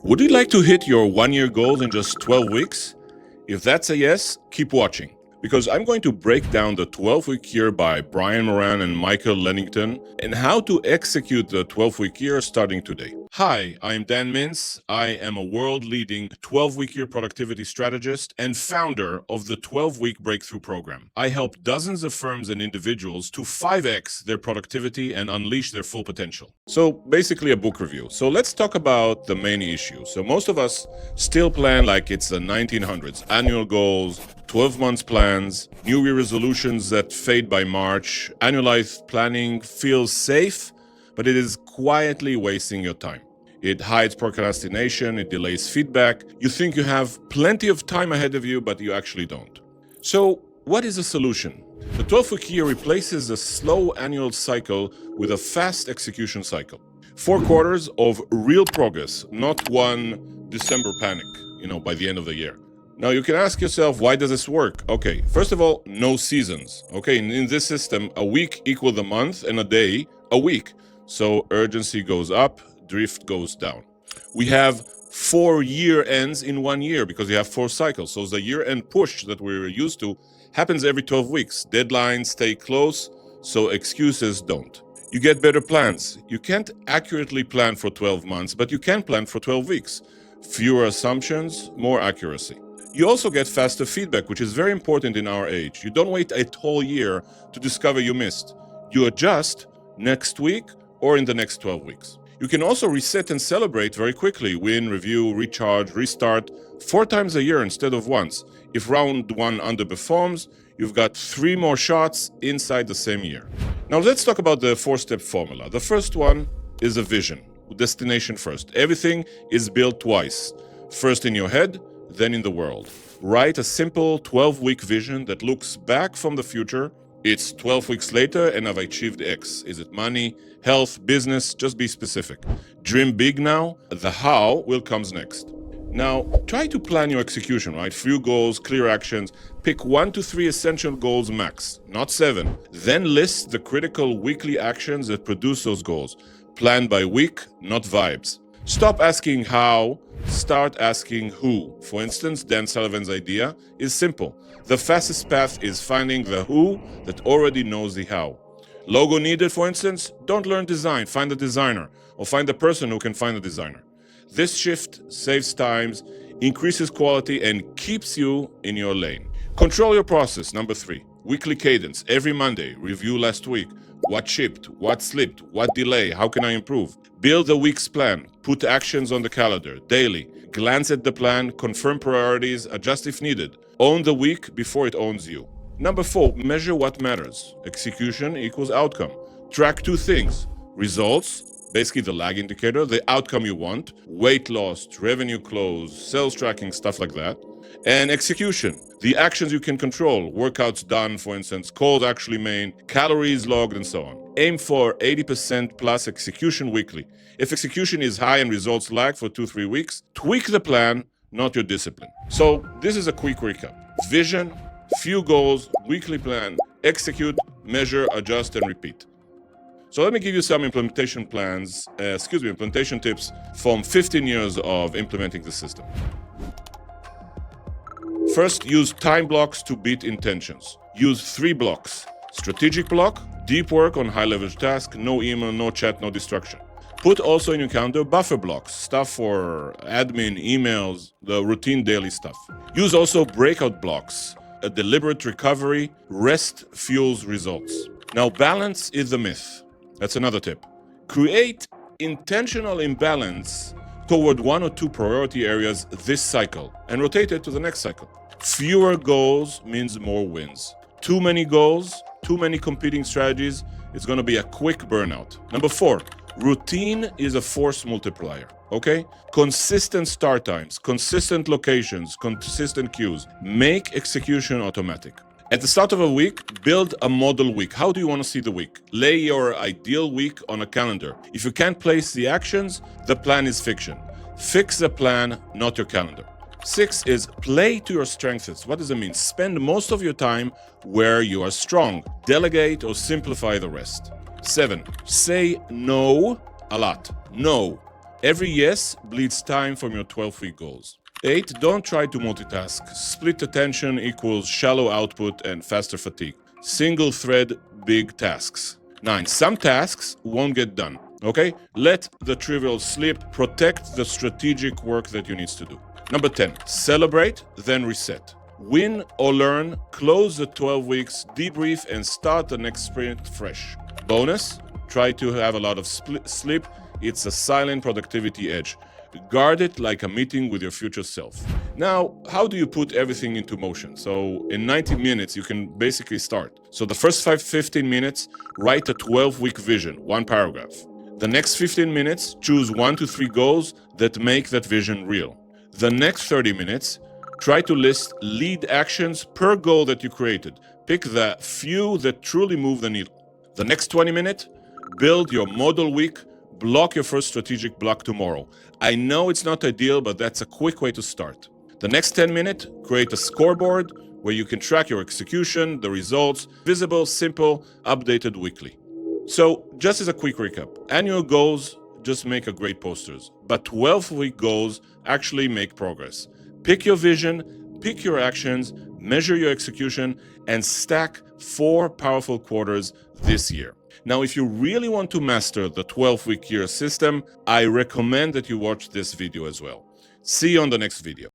Would you like to hit your one-year goals in just 12 weeks? If that's a yes, keep watching, because I'm going to break down the 12-week year by Brian Moran and Michael Lennington and how to execute the 12-week year starting today. Hi, I'm Dan Mintz. I am a world-leading 12-week year productivity strategist and founder of the 12-week Breakthrough Program. I help dozens of firms and individuals to 5x their productivity and unleash their full potential. So basically a book review. So let's talk about the main issue. So most of us still plan like it's the 1900s, annual goals, 12 months plans, New Year resolutions that fade by March. Annualized planning feels safe, but it is quietly wasting your time. It hides procrastination, it delays feedback. You think you have plenty of time ahead of you, but you actually don't. So what is the solution? The 12-week year replaces the slow annual cycle with a fast execution cycle. 4 quarters of real progress, not one December panic, by the end of the year. Now you can ask yourself, why does this work? Okay, first of all, no seasons. Okay, in this system, a week equals a month and a day, a week. So urgency goes up, drift goes down. We have 4 year ends in 1 year because you have 4 cycles. So the year end push that we're used to happens every 12 weeks. Deadlines stay close, so excuses don't. You get better plans. You can't accurately plan for 12 months, but you can plan for 12 weeks. Fewer assumptions, more accuracy. You also get faster feedback, which is very important in our age. You don't wait a whole year to discover you missed. You adjust next week or in the next 12 weeks. You can also reset and celebrate very quickly. Win, review, recharge, restart 4 times a year instead of once. If round 1 underperforms, you've got 3 more shots inside the same year. Now let's talk about the 4-step formula. The first one is a vision, destination first. Everything is built twice. First in your head, then in the world. Write a simple 12-week vision that looks back from the future. It's 12 weeks later and I've achieved X. Is it money, health, business? Just be specific. Dream big now. The how will comes next. Now, try to plan your execution, right? Few goals, clear actions. Pick 1 to 3 essential goals max, not 7. Then list the critical weekly actions that produce those goals. Plan by week, not vibes. Stop asking how, start asking who. For instance, Dan Sullivan's idea is simple. The fastest path is finding the who that already knows the how. Logo needed, for instance, don't learn design, find a designer, or find a person who can find a designer. This shift saves times, increases quality, and keeps you in your lane. Control your process, number 3. Weekly cadence, every Monday, review last week. What shipped, what slipped, what delay, how can I improve? Build a week's plan, put actions on the calendar, daily. Glance at the plan, confirm priorities, adjust if needed. Own the week before it owns you. Number 4, measure what matters. Execution equals outcome. Track 2 things. Results, basically the lag indicator, the outcome you want, weight loss, revenue close, sales tracking, stuff like that. And execution, the actions you can control, workouts done, for instance, calls actually made, calories logged, and so on. Aim for 80% plus execution weekly. If execution is high and results lag for 2-3 weeks, tweak the plan, not your discipline. So this is a quick recap. Vision, few goals, weekly plan, execute, measure, adjust, and repeat. So let me give you some implementation tips from 15 years of implementing the system. First, use time blocks to beat intentions. Use 3 blocks. Strategic block, deep work on high-level tasks, no email, no chat, no distraction. Put also in your calendar buffer blocks, stuff for admin, emails, the routine daily stuff. Use also breakout blocks, a deliberate recovery, rest fuels results. Now, balance is the myth. That's another tip. Create intentional imbalance toward 1 or 2 priority areas this cycle and rotate it to the next cycle. Fewer goals means more wins. Too many goals, too many competing strategies, it's going to be a quick burnout. Number 4, routine is a force multiplier, okay? Consistent start times, consistent locations, consistent cues. Make execution automatic. At the start of a week, build a model week. How do you want to see the week? Lay your ideal week on a calendar. If you can't place the actions, the plan is fiction. Fix the plan, not your calendar. 6 is play to your strengths. What does it mean? Spend most of your time where you are strong. Delegate or simplify the rest. 7, say no a lot. No. Every yes bleeds time from your 12-week goals. 8. Don't try to multitask. Split attention equals shallow output and faster fatigue. Single thread, big tasks. 9. Some tasks won't get done. Okay? Let the trivial slip. Protect the strategic work that you need to do. Number 10. Celebrate, then reset. Win or learn, close the 12 weeks, debrief, and start the next sprint fresh. Bonus, try to have a lot of sleep. It's a silent productivity edge. Guard it like a meeting with your future self. Now, how do you put everything into motion? So in 90 minutes, you can basically start. So the first 15 minutes, write a 12-week vision, 1 paragraph. The next 15 minutes, choose 1 to 3 goals that make that vision real. The next 30 minutes, try to list lead actions per goal that you created. Pick the few that truly move the needle. The next 20 minutes, build your model week. Block your first strategic block tomorrow. I know it's not ideal, but that's a quick way to start. The next 10 minutes, create a scoreboard where you can track your execution, the results, visible, simple, updated weekly. So just as a quick recap, annual goals just make a great posters, but 12-week goals actually make progress. Pick your vision, pick your actions, measure your execution, and stack 4 powerful quarters this year. Now, if you really want to master the 12-week year system, I recommend that you watch this video as well. See you on the next video.